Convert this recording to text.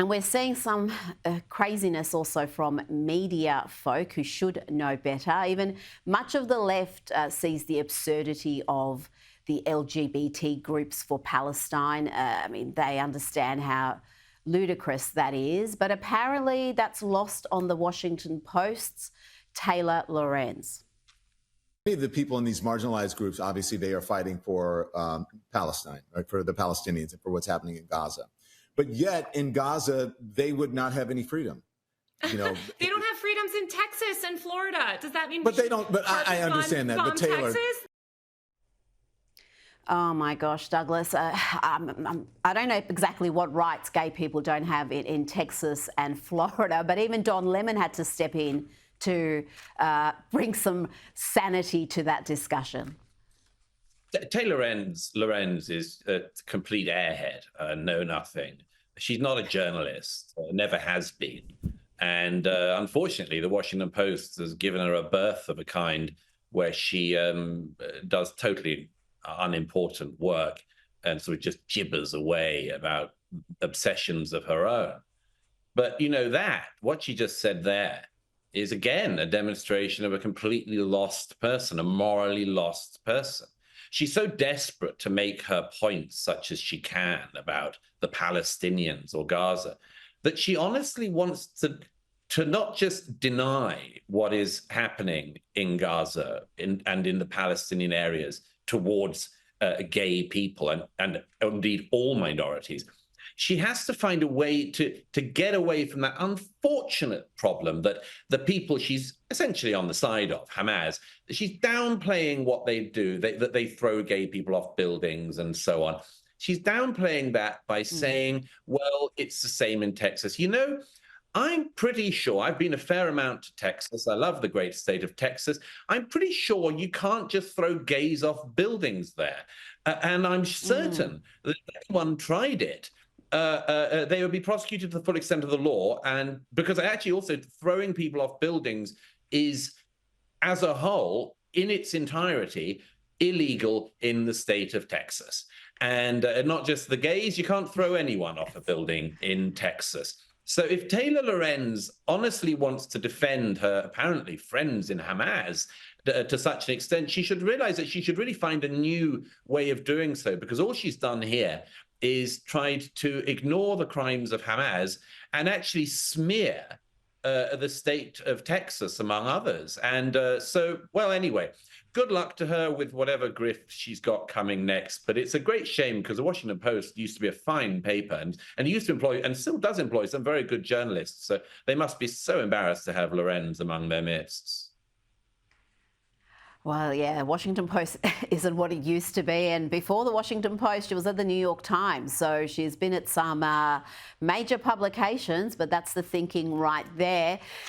And we're seeing some craziness also from media folk who should know better. Even much of the left sees the absurdity of the LGBT groups for Palestine. I mean, they understand how ludicrous that is, but apparently that's lost on the Washington Post's Taylor Lorenz. The people in these marginalized groups, obviously, they are fighting for Palestine, right, for the Palestinians and for what's happening in Gaza. But yet in Gaza, they would not have any freedom. They don't have freedoms in Texas and Florida. Does that mean? But they don't. But I understand that. But Taylor. Texas? Oh my gosh, Douglas. I don't know exactly what rights gay people don't have in Texas and Florida, but even Don Lemon had to step in to bring some sanity to that discussion. Taylor Lorenz is a complete airhead, know nothing. She's not a journalist, never has been. And unfortunately, the Washington Post has given her a berth of a kind where she does totally unimportant work and sort of just gibbers away about obsessions of her own. But what she just said there is, again, a demonstration of a completely lost person, a morally lost person. She's so desperate to make her points, such as she can, about the Palestinians or Gaza, that she honestly wants to not just deny what is happening in Gaza and in the Palestinian areas towards gay people and indeed all minorities. She has to find a way to get away from that unfortunate problem that the people she's essentially on the side of, Hamas, she's downplaying what they do, that they throw gay people off buildings and so on. She's downplaying that by saying, well, it's the same in Texas. I'm pretty sure, I've been a fair amount to Texas. I love the great state of Texas. I'm pretty sure you can't just throw gays off buildings there. And I'm certain that if anyone tried it, they would be prosecuted to the full extent of the law. And because actually also throwing people off buildings is, as a whole, in its entirety, illegal in the state of Texas. And not just the gays, you can't throw anyone off a building in Texas. So if Taylor Lorenz honestly wants to defend her apparently friends in Hamas to such an extent, she should realize that she should really find a new way of doing so, because all she's done here is tried to ignore the crimes of Hamas and actually smear the state of Texas, among others. And anyway, good luck to her with whatever grift she's got coming next. But it's a great shame, because the Washington Post used to be a fine paper and used to employ and still does employ some very good journalists. So they must be so embarrassed to have Lorenz among their midst. Well, yeah, Washington Post isn't what it used to be. And before the Washington Post, she was at the New York Times. So she's been at some major publications, but that's the thinking right there.